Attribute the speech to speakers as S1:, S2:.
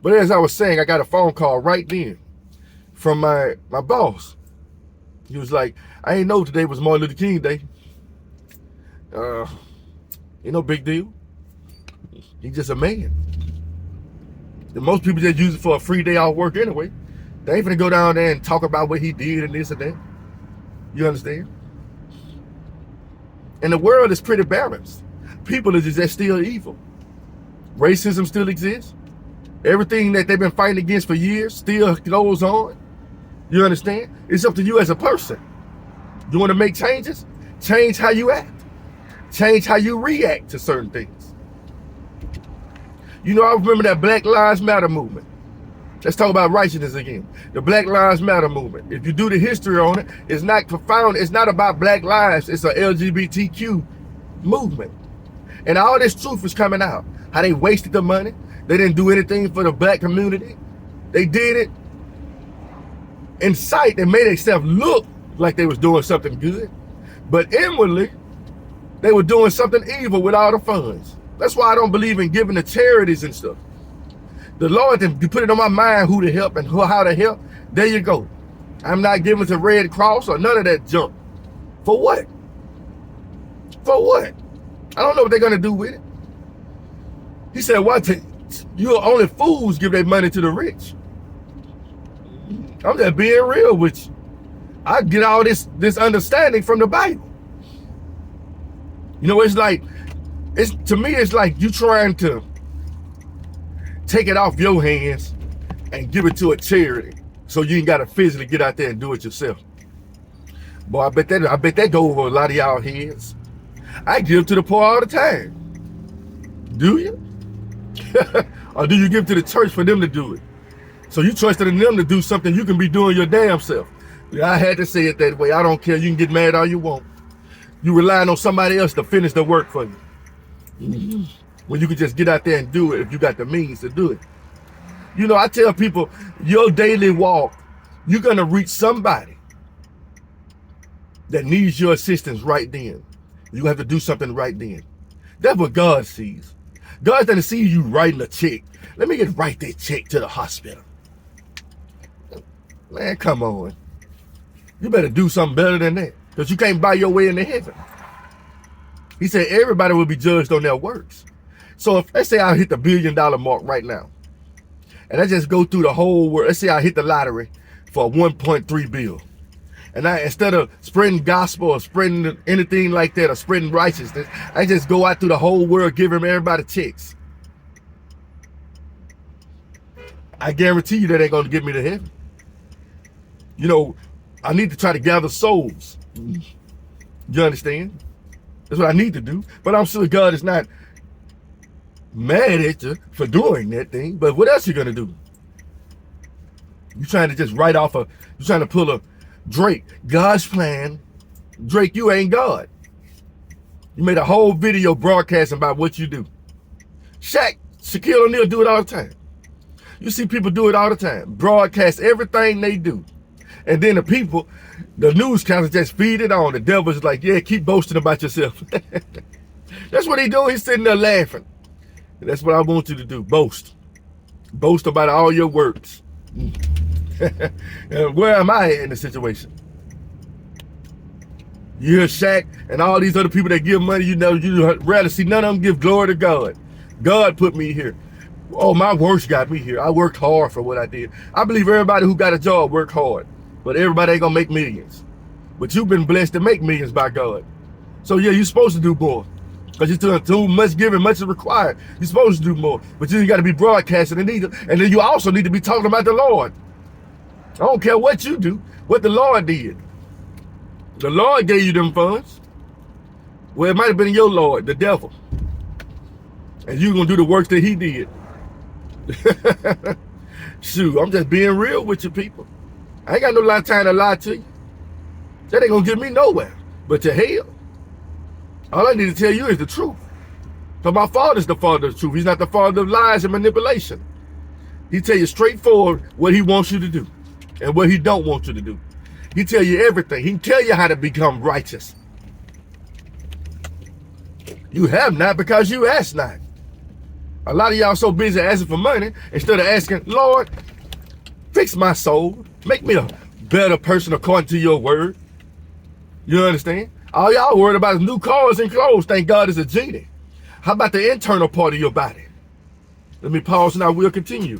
S1: But as I was saying, I got a phone call right then from my boss. He was like, I ain't know today was Martin Luther King Day. Ain't no big deal. He's just a man. And most people just use it for a free day off work anyway. They ain't finna go down there and talk about what he did and this and that. You understand? And the world is pretty balanced. People are just still evil. Racism still exists. Everything that they've been fighting against for years still goes on. You understand? It's up to you as a person. You want to make changes? Change how you act. Change how you react to certain things. You know, I remember that Black Lives Matter movement. Let's talk about righteousness again. The Black Lives Matter movement. If you do the history on it, it's not profound. It's not about black lives. It's a LGBTQ movement. And all this truth is coming out. How they wasted the money. They didn't do anything for the black community. They did it in sight and made themselves look like they was doing something good. But inwardly, they were doing something evil with all the funds. That's why I don't believe in giving to charities and stuff. The Lord put it on my mind who to help and how to help. There you go. I'm not giving to Red Cross or none of that junk. For what? For what? I don't know what they're going to do with it. He said, you only fools give their money to the rich. I'm just being real with you. I get all this understanding from the Bible. You know, to me, it's like you trying to take it off your hands and give it to a charity so you ain't got to physically get out there and do it yourself. Boy, I bet that go over a lot of y'all heads. I give to the poor all the time. Do you? Or do you give to the church for them to do it? So you trusted in them to do something you can be doing your damn self. I had to say it that way. I don't care. You can get mad all you want. You relying on somebody else to finish the work for you. When you can just get out there and do it if you got the means to do it. You know, I tell people, your daily walk, you're going to reach somebody that needs your assistance right then. You have to do something right then. That's what God sees. God doesn't see you writing a check. Let me write that check to the hospital. Man, come on. You better do something better than that, because you can't buy your way into heaven. He said everybody will be judged on their works. So if, let's say I hit the $1 billion mark right now, and I just go through the whole world. Let's say I hit the lottery for 1.3 billion. And instead of spreading gospel or spreading anything like that or spreading righteousness, I just go out through the whole world giving everybody checks. I guarantee you that ain't going to get me to heaven. You know, I need to try to gather souls. You understand? That's what I need to do. But I'm sure God is not mad at you for doing that thing. But what else you going to do? You trying to just write off you trying to pull a Drake, God's plan. Drake, you ain't God. You made a whole video broadcasting about what you do. Shaquille O'Neal do it all the time. You see people do it all the time. Broadcast everything they do. And then the people, the newscasters just feed it on. The devil's like, yeah, keep boasting about yourself. That's what he doing. He's sitting there laughing. And that's what I want you to do. Boast. Boast about all your works. Where am I in the situation? You hear Shaq and all these other people that give money, you rather see none of them give glory to God. God put me here. Oh, my works got me here. I worked hard for what I did. I believe everybody who got a job worked hard, but everybody ain't gonna make millions. But you've been blessed to make millions by God. So yeah, you're supposed to do more. Because you're doing too much giving, much is required. You're supposed to do more. But you got to be broadcasting and then you also need to be talking about the Lord. I don't care what you do, what the Lord did. The Lord gave you them funds. Well, it might have been your Lord, the devil. And you're going to do the works that he did. Shoot, I'm just being real with you people. I ain't got no lot of time to lie to you. That ain't going to get me nowhere but to hell. All I need to tell you is the truth. So my Father's the Father of truth. He's not the Father of lies and manipulation. He tell you straightforward what he wants you to do and what he don't want you to do. He tell you everything. He can tell you how to become righteous. You have not because you ask not. A lot of y'all so busy asking for money instead of asking, Lord, fix my soul. Make me a better person according to your word. You understand? All y'all worried about is new cars and clothes. Thank God it's a genie. How about the internal part of your body? Let me pause and I will continue.